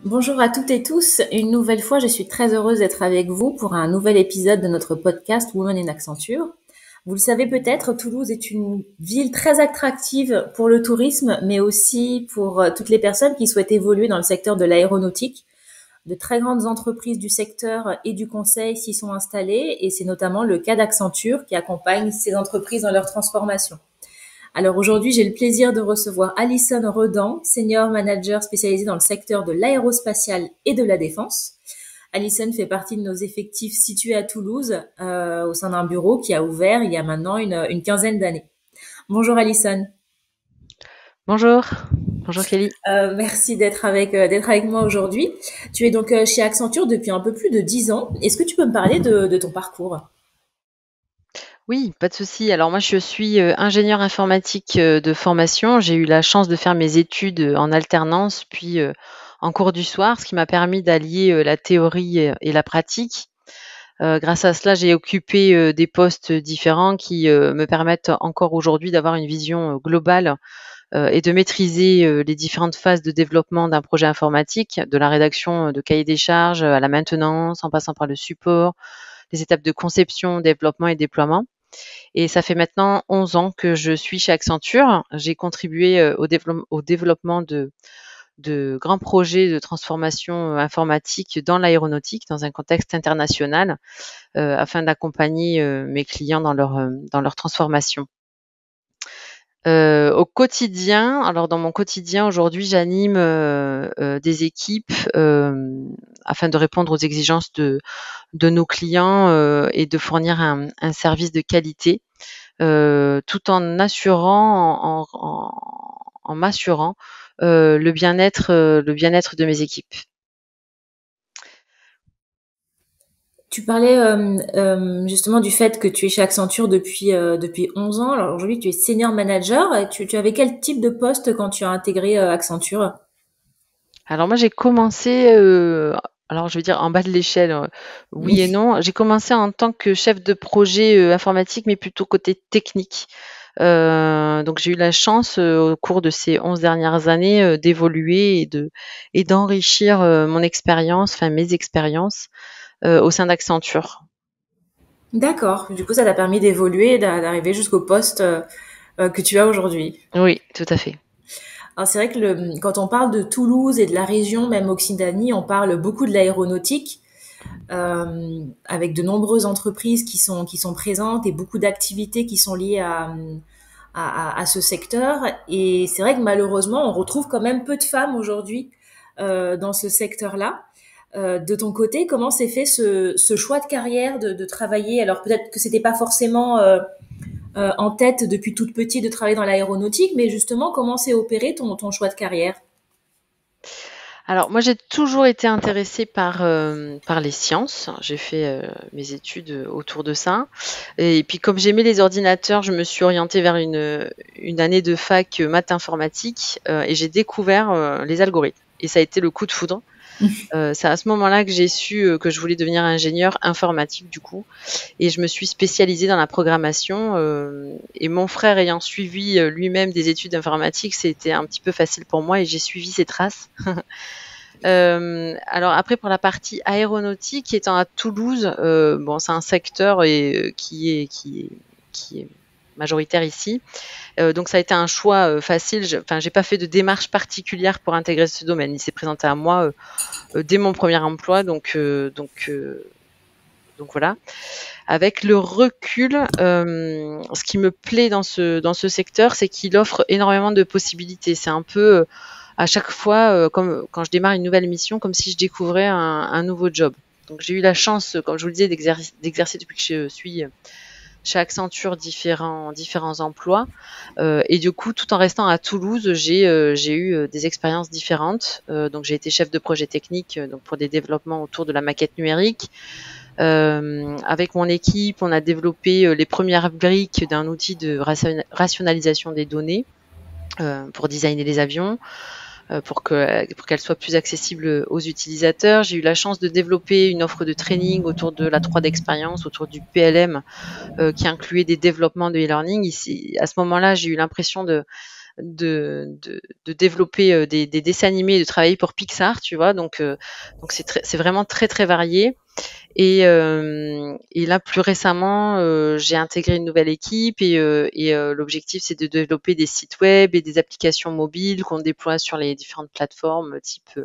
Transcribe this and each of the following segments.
Bonjour à toutes et tous. Une nouvelle fois, je suis très heureuse d'être avec vous pour un nouvel épisode de notre podcast Women in Accenture. Vous le savez peut-être, Toulouse est une ville très attractive pour le tourisme, mais aussi pour toutes les personnes qui souhaitent évoluer dans le secteur de l'aéronautique. De très grandes entreprises du secteur et du conseil s'y sont installées et c'est notamment le cas d'Accenture qui accompagne ces entreprises dans leur transformation. Alors aujourd'hui, j'ai le plaisir de recevoir Alison Redan, senior manager spécialisée dans le secteur de l'aérospatiale et de la défense. Alison fait partie de nos effectifs situés à Toulouse, au sein d'un bureau qui a ouvert il y a maintenant une quinzaine d'années. Bonjour Alison. Bonjour, bonjour Kelly. Merci d'être avec moi aujourd'hui. Tu es donc chez Accenture depuis un peu plus de 10 ans. Est-ce que tu peux me parler de ton parcours? Oui, pas de souci. Alors moi, je suis ingénieure informatique de formation. J'ai eu la chance de faire mes études en alternance, puis en cours du soir, ce qui m'a permis d'allier la théorie et la pratique. Grâce à cela, j'ai occupé des postes différents qui me permettent encore aujourd'hui d'avoir une vision globale et de maîtriser les différentes phases de développement d'un projet informatique, de la rédaction de cahier des charges à la maintenance, en passant par le support, les étapes de conception, développement et déploiement. Et ça fait maintenant 11 ans que je suis chez Accenture. J'ai contribué au développement de grands projets de transformation informatique dans l'aéronautique, dans un contexte international, afin d'accompagner mes clients dans leur transformation. Au quotidien, alors dans mon quotidien aujourd'hui, j'anime des équipes afin de répondre aux exigences de nos clients et de fournir un service de qualité, tout en assurant, en m'assurant le bien-être de mes équipes. Tu parlais justement du fait que tu es chez Accenture depuis 11 ans. Alors aujourd'hui, tu es senior manager. Et tu avais quel type de poste quand tu as intégré Accenture? Alors moi, j'ai commencé, alors je veux dire en bas de l'échelle, oui et non. J'ai commencé en tant que chef de projet informatique, mais plutôt côté technique. Donc j'ai eu la chance au cours de ces 11 dernières années d'évoluer et d'enrichir mon expérience, enfin mes expériences au sein d'Accenture. D'accord. Du coup, ça t'a permis d'évoluer, d'arriver jusqu'au poste que tu as aujourd'hui. Oui, tout à fait. Alors c'est vrai que quand on parle de Toulouse et de la région, même Occitanie, on parle beaucoup de l'aéronautique, avec de nombreuses entreprises qui sont présentes et beaucoup d'activités qui sont liées à ce secteur. Et c'est vrai que malheureusement, on retrouve quand même peu de femmes aujourd'hui dans ce secteur-là. De ton côté, comment s'est fait ce choix de carrière de travailler? Alors peut-être que c'était pas forcément en tête depuis toute petite de travailler dans l'aéronautique, mais justement, comment s'est opéré ton choix de carrière? Alors moi, j'ai toujours été intéressée par les sciences. J'ai fait mes études autour de ça. Et puis comme j'aimais les ordinateurs, je me suis orientée vers une année de fac maths informatique et j'ai découvert les algorithmes. Et ça a été le coup de foudre. C'est à ce moment-là que j'ai su que je voulais devenir ingénieur informatique du coup, et je me suis spécialisée dans la programmation. Et mon frère ayant suivi lui-même des études informatiques, c'était un petit peu facile pour moi et j'ai suivi ses traces. Alors après pour la partie aéronautique, étant à Toulouse, bon c'est un secteur qui est majoritaire ici. Donc ça a été un choix facile. Enfin, j'ai pas fait de démarche particulière pour intégrer ce domaine. Il s'est présenté à moi dès mon premier emploi, donc voilà. Avec le recul, ce qui me plaît dans ce secteur, c'est qu'il offre énormément de possibilités. C'est un peu à chaque fois, comme quand je démarre une nouvelle mission, comme si je découvrais un nouveau job. Donc j'ai eu la chance, comme je vous le disais, d'exercer depuis que je suis chez Accenture différents emplois. Et du coup, tout en restant à Toulouse, j'ai eu des expériences différentes. Donc j'ai été chef de projet technique donc pour des développements autour de la maquette numérique. Avec mon équipe, on a développé les premières briques d'un outil de rationalisation des données pour designer les avions, pour qu'elles soient plus accessibles aux utilisateurs. J'ai eu la chance de développer une offre de training autour de la 3D expérience, autour du PLM, qui incluait des développements de e-learning. Ici, à ce moment-là, j'ai eu l'impression de développer des dessins animés, de travailler pour Pixar, tu vois. Donc c'est vraiment très très varié. Et là, plus récemment, j'ai intégré une nouvelle équipe et l'objectif, c'est de développer des sites web et des applications mobiles qu'on déploie sur les différentes plateformes type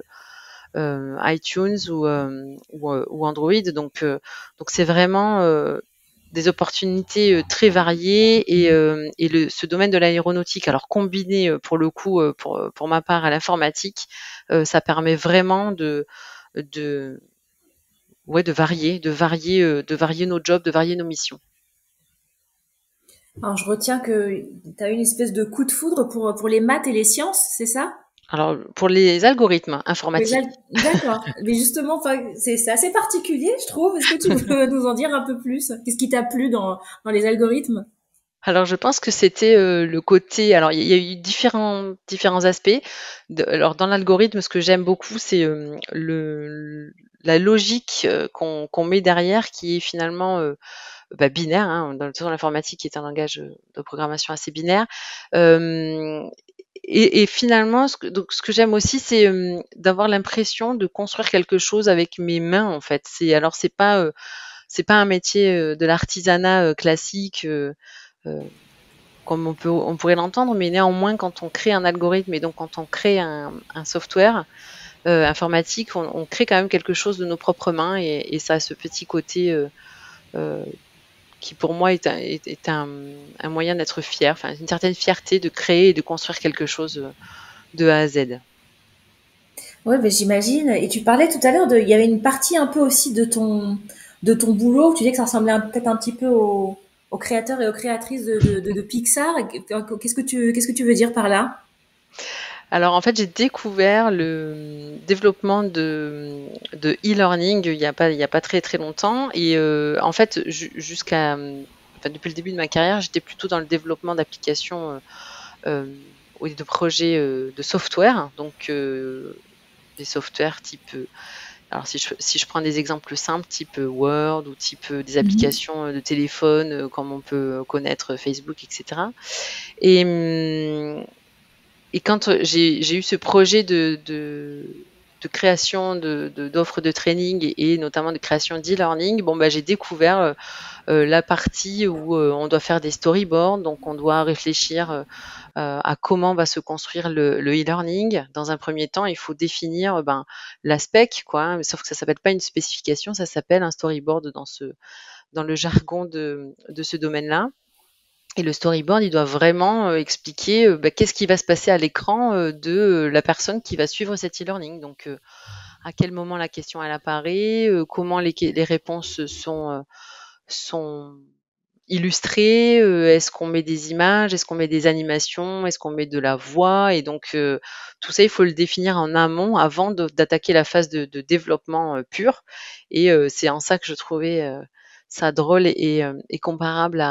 iTunes ou Android. Donc c'est vraiment des opportunités très variées et ce domaine de l'aéronautique, alors combiné pour le coup, pour ma part à l'informatique, ça permet vraiment de ouais, de varier nos jobs, de varier nos missions. Alors, je retiens que tu as eu une espèce de coup de foudre pour les maths et les sciences, c'est ça? Alors, pour les algorithmes informatiques. D'accord. Mais justement, enfin, c'est assez particulier, je trouve. Est-ce que tu peux nous en dire un peu plus? Qu'est-ce qui t'a plu dans les algorithmes? Alors, je pense que c'était le côté. Alors, il y a eu différents aspects. Alors, dans l'algorithme, ce que j'aime beaucoup, c'est la logique qu'on met derrière, qui est finalement binaire. Hein, dans le toute façon, l'informatique est un langage de programmation assez binaire. Euh, et finalement, donc, ce que j'aime aussi, c'est d'avoir l'impression de construire quelque chose avec mes mains, en fait. C'est pas un métier de l'artisanat classique. Comme on pourrait l'entendre, mais néanmoins, quand on crée un algorithme et donc quand on crée un software informatique, on crée quand même quelque chose de nos propres mains et ça a ce petit côté euh, qui pour moi est un moyen d'être fier, enfin une certaine fierté de créer et de construire quelque chose de A à Z. Ouais, ben j'imagine. Et tu parlais tout à l'heure il y avait une partie un peu aussi de ton boulot. Tu disais que ça ressemblait peut-être un petit peu aux créateurs et aux créatrices de Pixar. Qu'est-ce que tu veux dire par là? Alors en fait, j'ai découvert le développement de e-learning il y a pas très très longtemps et en fait enfin, depuis le début de ma carrière, j'étais plutôt dans le développement d'applications ou de projets de software, donc des softwares type alors si je prends des exemples simples, type Word ou type des Mhm. applications de téléphone, comme on peut connaître Facebook, etc. Et, hum, et quand j'ai eu ce projet de création d'offres de training et notamment de création d'e-learning, bon, bah, j'ai découvert la partie où on doit faire des storyboards, donc on doit réfléchir à comment va se construire le e-learning. Dans un premier temps, il faut définir ben, la spec, quoi, hein, sauf que ça s'appelle pas une spécification, ça s'appelle un storyboard dans le jargon de ce domaine-là. Et le storyboard, il doit vraiment expliquer bah, qu'est-ce qui va se passer à l'écran de la personne qui va suivre cet e-learning. Donc, à quel moment la question elle apparaît, comment les réponses sont illustrées, est-ce qu'on met des images, est-ce qu'on met des animations, est-ce qu'on met de la voix, et donc tout ça, il faut le définir en amont avant d'attaquer la phase de développement pur. Et c'est en ça que je trouvais ça drôle et comparable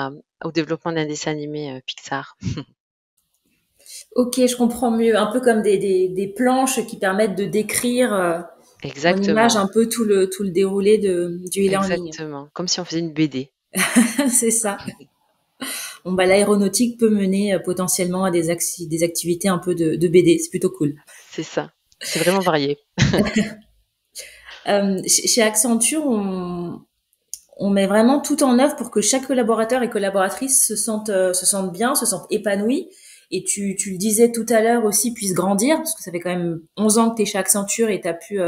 au développement d'un dessin animé Pixar. Ok, je comprends mieux. Un peu comme des planches qui permettent de décrire en image Exactement, un peu tout le déroulé du e-learning. exactement. Comme si on faisait une BD. C'est ça. Bon, bah, l'aéronautique peut mener potentiellement à des activités un peu de BD. C'est plutôt cool. C'est ça. C'est vraiment varié. Chez Accenture, on met vraiment tout en œuvre pour que chaque collaborateur et collaboratrice se sentent bien, se sentent épanouis. Et tu le disais tout à l'heure aussi, puisse grandir, parce que ça fait quand même 11 ans que tu es chez Accenture et tu as pu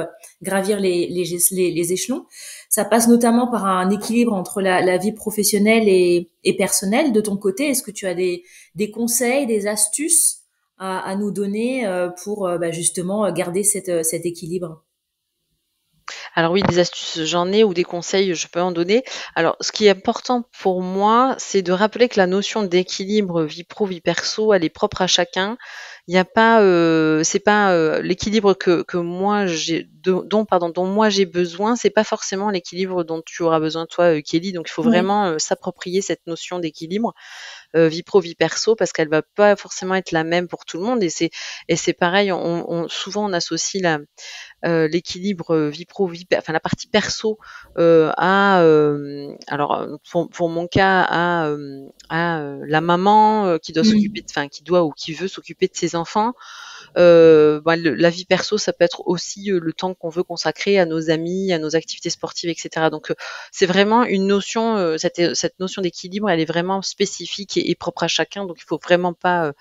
gravir les échelons. Ça passe notamment par un équilibre entre la vie professionnelle et personnelle. De ton côté, est-ce que tu as des conseils, des astuces à nous donner pour bah, justement garder cet équilibre? Alors oui, des astuces, j'en ai ou des conseils, je peux en donner. Alors, ce qui est important pour moi, c'est de rappeler que la notion d'équilibre vie pro, vie perso, elle est propre à chacun. Il n'y a pas, c'est pas l'équilibre que moi dont moi j'ai besoin, c'est pas forcément l'équilibre dont tu auras besoin toi, Kelly. Donc il faut Oui, vraiment s'approprier cette notion d'équilibre vie pro vie perso parce qu'elle va pas forcément être la même pour tout le monde et c'est pareil. Souvent on associe l'équilibre vie pro enfin la partie perso pour mon cas à la maman qui doit s'occuper mm, enfin qui doit ou qui veut s'occuper de ses enfants. La vie perso, ça peut être aussi le temps qu'on veut consacrer à nos amis, à nos activités sportives, etc. Donc, c'est vraiment une notion, cette notion d'équilibre, elle est vraiment spécifique et propre à chacun. Donc, il faut vraiment pas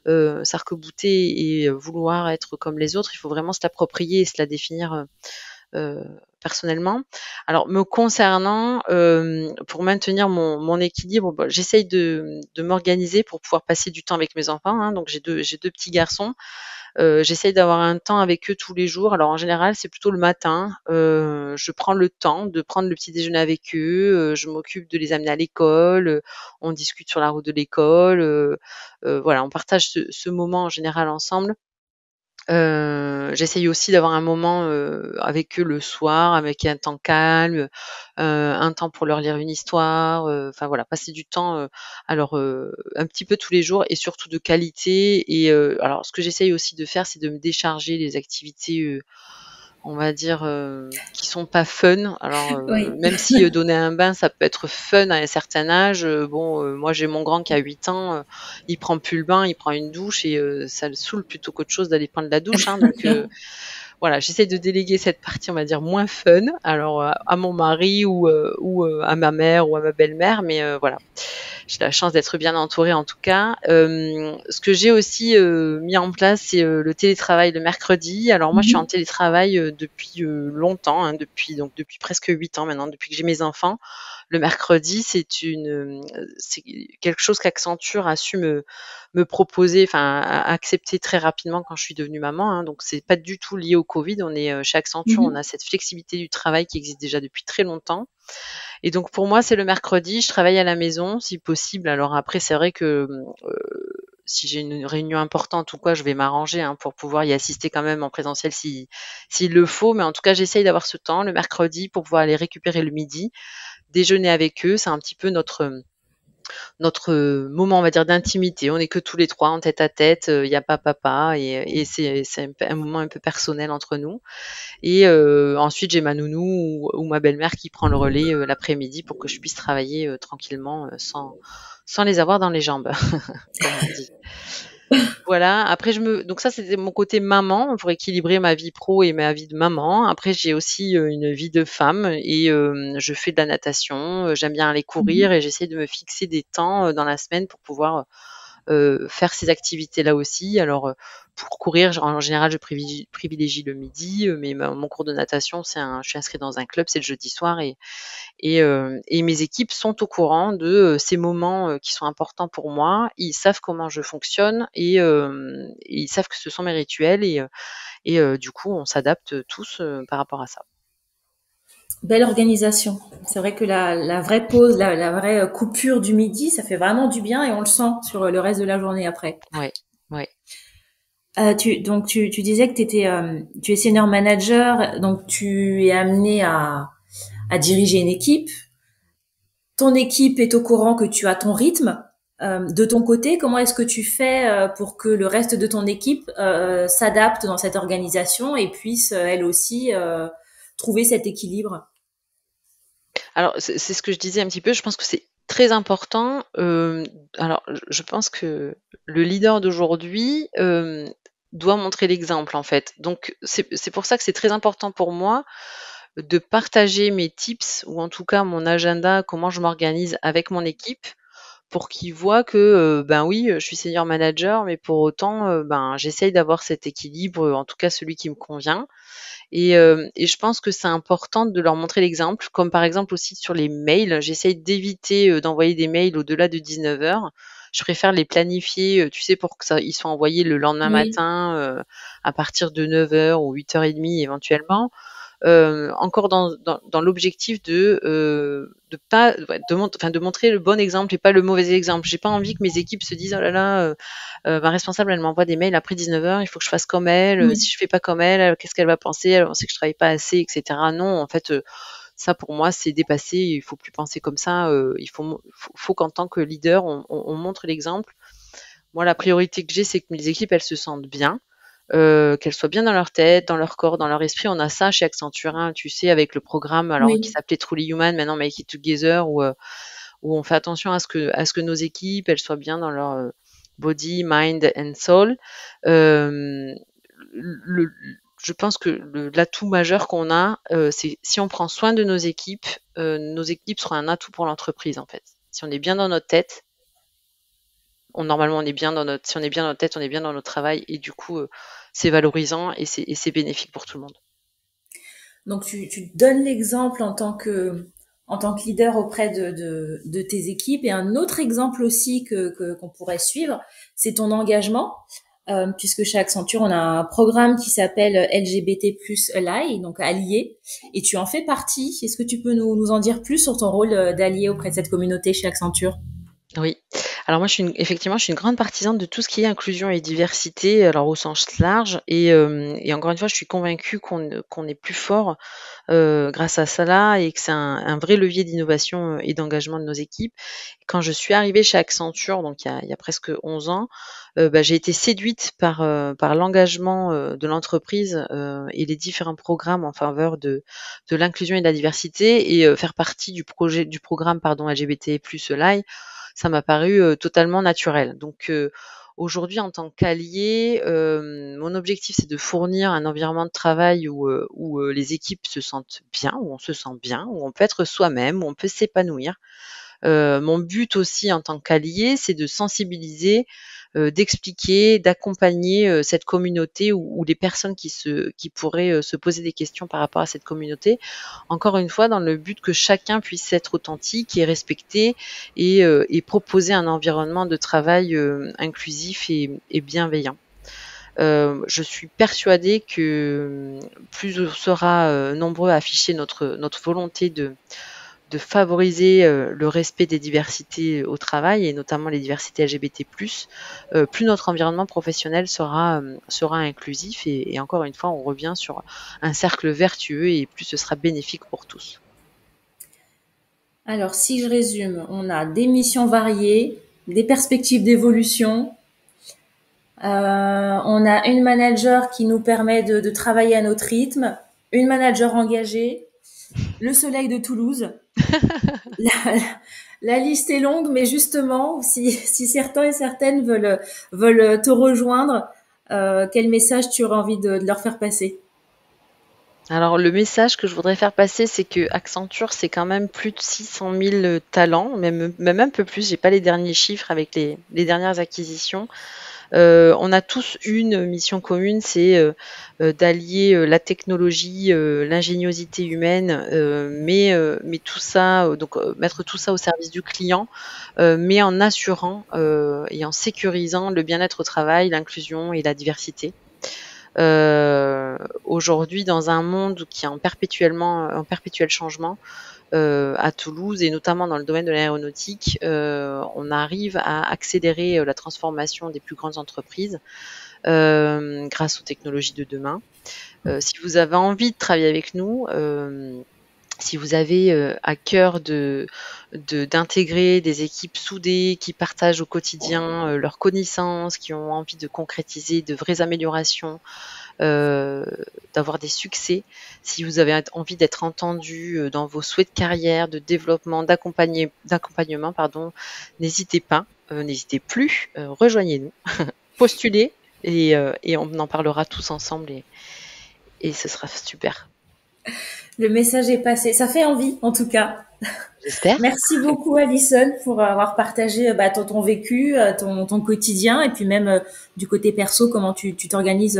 s'arc-bouter et vouloir être comme les autres. Il faut vraiment se l'approprier et se la définir personnellement. Alors, me concernant, pour maintenir mon équilibre, j'essaye de m'organiser pour pouvoir passer du temps avec mes enfants. Hein. Donc, j'ai deux petits garçons. J'essaye d'avoir un temps avec eux tous les jours. Alors en général, c'est plutôt le matin. Je prends le temps de prendre le petit déjeuner avec eux. Je m'occupe de les amener à l'école. On discute sur la route de l'école. Voilà, on partage ce moment en général ensemble. J'essaye aussi d'avoir un moment avec eux le soir, avec un temps calme, un temps pour leur lire une histoire. Enfin voilà, passer du temps alors un petit peu tous les jours et surtout de qualité. Et alors ce que j'essaye aussi de faire, c'est de me décharger les activités on va dire, qui sont pas fun. Alors, oui, même si, donner un bain, ça peut être fun à un certain âge, moi j'ai mon grand qui a 8 ans, il prend plus le bain, il prend une douche et ça le saoule plutôt qu'autre chose d'aller prendre la douche, hein, donc voilà, j'essaie de déléguer cette partie, on va dire, moins fun, alors, à mon mari ou à ma mère ou à ma belle-mère, mais voilà. J'ai la chance d'être bien entourée en tout cas. Ce que j'ai aussi mis en place, c'est le télétravail le mercredi. Alors moi, je suis en mhm, télétravail depuis longtemps, hein, depuis presque 8 ans maintenant, depuis que j'ai mes enfants. Le mercredi, c'est quelque chose qu'Accenture a su me proposer, enfin accepter très rapidement quand je suis devenue maman. Hein. Donc c'est pas du tout lié au Covid. On est chez Accenture, on mhm. a cette flexibilité du travail qui existe déjà depuis très longtemps. Et donc pour moi, c'est le mercredi, je travaille à la maison si possible. Alors après, c'est vrai que si j'ai une réunion importante ou quoi, je vais m'arranger hein, pour pouvoir y assister quand même en présentiel s'il le faut. Mais en tout cas, j'essaye d'avoir ce temps le mercredi pour pouvoir aller récupérer le midi, déjeuner avec eux. C'est un petit peu notre moment, on va dire, d'intimité. On n'est que tous les trois en tête à tête. Il n'y a pas papa et c'est un moment un peu personnel entre nous. Et ensuite, j'ai ma nounou ou ma belle-mère qui prend le relais l'après-midi pour que je puisse travailler tranquillement sans les avoir dans les jambes, comme on dit. Voilà. Après, donc ça, c'était mon côté maman pour équilibrer ma vie pro et ma vie de maman. Après, j'ai aussi une vie de femme et je fais de la natation. J'aime bien aller courir Mhm. et j'essaie de me fixer des temps dans la semaine pour pouvoir faire ces activités-là aussi. Alors, pour courir, en général, je privilégie le midi, mais mon cours de natation, je suis inscrite dans un club, c'est le jeudi soir et mes équipes sont au courant de ces moments qui sont importants pour moi. Ils savent comment je fonctionne et ils savent que ce sont mes rituels et du coup, on s'adapte tous par rapport à ça. Belle organisation. C'est vrai que la vraie pause, la vraie coupure du midi, ça fait vraiment du bien et on le sent sur le reste de la journée après. Ouais, ouais. Tu disais que tu es senior manager, donc tu es amené à diriger une équipe. Ton équipe est au courant que tu as ton rythme. De ton côté, comment est-ce que tu fais pour que le reste de ton équipe s'adapte dans cette organisation et puisse elle aussi trouver cet équilibre? Alors, c'est ce que je disais un petit peu, je pense que c'est très important. Alors, je pense que le leader d'aujourd'hui doit montrer l'exemple, en fait. Donc, c'est pour ça que c'est très important pour moi de partager mes tips ou en tout cas mon agenda, comment je m'organise avec mon équipe pour qu'ils voient que, ben oui, je suis senior manager, mais pour autant, ben, j'essaye d'avoir cet équilibre, en tout cas celui qui me convient. Et je pense que c'est important de leur montrer l'exemple, comme par exemple aussi sur les mails. J'essaye d'éviter d'envoyer des mails au-delà de 19 heures. Je préfère les planifier, tu sais, pour que ils soient envoyés le lendemain Oui. matin à partir de 9 heures ou 8h30 éventuellement. encore dans l'objectif de montrer le bon exemple et pas le mauvais exemple. J'ai pas envie que mes équipes se disent oh là là, ma responsable elle m'envoie des mails après 19h, il faut que je fasse comme elle. Oui. Si je fais pas comme elle, qu'est-ce qu'elle va penser? Elle va penser que je travaille pas assez, etc. Non, en fait, ça pour moi c'est dépassé. Il faut plus penser comme ça. Il faut qu'en tant que leader, on montre l'exemple. Moi, la priorité que j'ai, c'est que mes équipes elles se sentent bien. Qu'elles soient bien dans leur tête, dans leur corps, dans leur esprit. On a ça chez Accenture, hein, tu sais, avec le programme alors qui Oui. s'appelait Truly Human, maintenant Make It Together, où on fait attention à ce que nos équipes elles soient bien dans leur body, mind and soul. Euh, le, je pense que l'atout majeur qu'on a, c'est si on prend soin de nos équipes seront un atout pour l'entreprise en fait. Si on est bien dans notre tête, normalement on est bien dans notre, si on est bien dans notre tête, on est bien dans notre travail et du coup c'est valorisant et c'est bénéfique pour tout le monde. Donc tu donnes l'exemple en tant que leader auprès de tes équipes. Et un autre exemple aussi qu'on pourrait suivre, c'est ton engagement. Puisque chez Accenture, on a un programme qui s'appelle LGBT+ Ally, donc allié, et tu en fais partie. Est-ce que tu peux nous en dire plus sur ton rôle d'allié auprès de cette communauté chez Accenture? Oui. Alors moi, effectivement, je suis une grande partisane de tout ce qui est inclusion et diversité, alors au sens large. Et encore une fois, je suis convaincue qu'on est plus fort grâce à cela et que c'est un vrai levier d'innovation et d'engagement de nos équipes. Quand je suis arrivée chez Accenture, donc il y a presque 11 ans, j'ai été séduite par l'engagement de l'entreprise et les différents programmes en faveur de l'inclusion et de la diversité et faire partie du programme pardon, LGBT+ Live, ça m'a paru totalement naturel. Donc aujourd'hui, en tant qu'allié, mon objectif, c'est de fournir un environnement de travail où les équipes se sentent bien, où on se sent bien, où on peut être soi-même, où on peut s'épanouir. Mon but aussi en tant qu'allié, c'est de sensibiliser, d'expliquer, d'accompagner cette communauté ou les personnes qui pourraient se poser des questions par rapport à cette communauté. Encore une fois, dans le but que chacun puisse être authentique et respecté et proposer un environnement de travail inclusif et bienveillant. Je suis persuadée que plus on sera nombreux à afficher notre volonté de favoriser le respect des diversités au travail et notamment les diversités LGBT+, plus notre environnement professionnel sera inclusif et encore une fois, on revient sur un cercle vertueux et plus ce sera bénéfique pour tous. Alors, si je résume, on a des missions variées, des perspectives d'évolution. On a une manager qui nous permet de travailler à notre rythme, une manager engagée, le soleil de Toulouse. La, la liste est longue, mais justement, si certains et certaines veulent te rejoindre, quel message tu aurais envie de leur faire passer? Alors le message que je voudrais faire passer, c'est que Accenture, c'est quand même plus de 600 000 talents, même un peu plus. J'ai pas les derniers chiffres avec les dernières acquisitions. On a tous une mission commune, c'est d'allier la technologie, l'ingéniosité humaine, mais tout ça, donc mettre tout ça au service du client, mais en assurant et en sécurisant le bien-être au travail, l'inclusion et la diversité. Aujourd'hui, dans un monde qui est en perpétuel changement, à Toulouse et notamment dans le domaine de l'aéronautique, on arrive à accélérer la transformation des plus grandes entreprises grâce aux technologies de demain. Si vous avez envie de travailler avec nous, si vous avez à cœur d'intégrer des équipes soudées qui partagent au quotidien leurs connaissances, qui ont envie de concrétiser de vraies améliorations, d'avoir des succès, si vous avez envie d'être entendu dans vos souhaits de carrière, de développement, d'accompagnement, pardon, n'hésitez pas, n'hésitez plus, rejoignez-nous, postulez et on en parlera tous ensemble et ce sera super. Le message est passé. Ça fait envie, en tout cas. J'espère. Merci beaucoup, Alison, pour avoir partagé ton vécu, ton quotidien, et puis même du côté perso, comment tu t'organises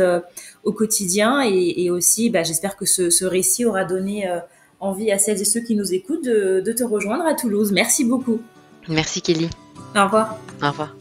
au quotidien. Et aussi, j'espère que ce récit aura donné envie à celles et ceux qui nous écoutent de te rejoindre à Toulouse. Merci beaucoup. Merci Kelly. Au revoir. Au revoir.